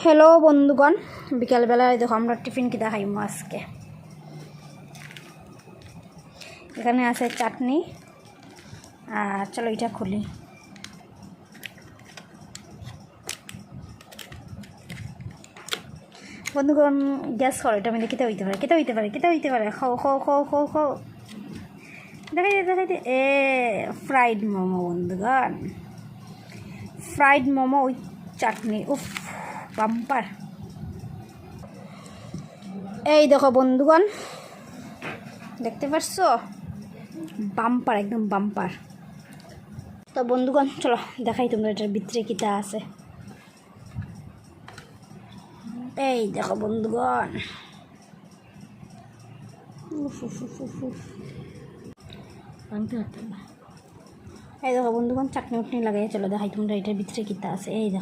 Hello বন্ধুগণ, বিকালবেলায় দেখো আমরা টিফিন কিতা খাইমু আজকে। এখানে আছে চাটনি, আর চলো এটা খুলি। বন্ধুগণ গ্যাস করো, এটা মানে কিতা হইতে পারে খাও খাও খাও খাও খাও। দেখাই এ ফ্রাইড মোমো বন্ধুগণ, ফ্রাইড মোমো ওই চাটনি, উফ বাম্পার। এই দেখো বন্ধুগণ, দেখতে পাচ্ছ, বাম্পার, একদম বাম্পার। তো বন্ধুগণ চলো দেখাই তোমরা এটার ভিতরে কিতা আছে। এই দেখো বন্ধুগণ, এই দেখো বন্ধুগণ, চাটনি উটনি লাগাই চলো দেখাই তোমরা এটার ভিতরে কিতা আছে। এই দেখো।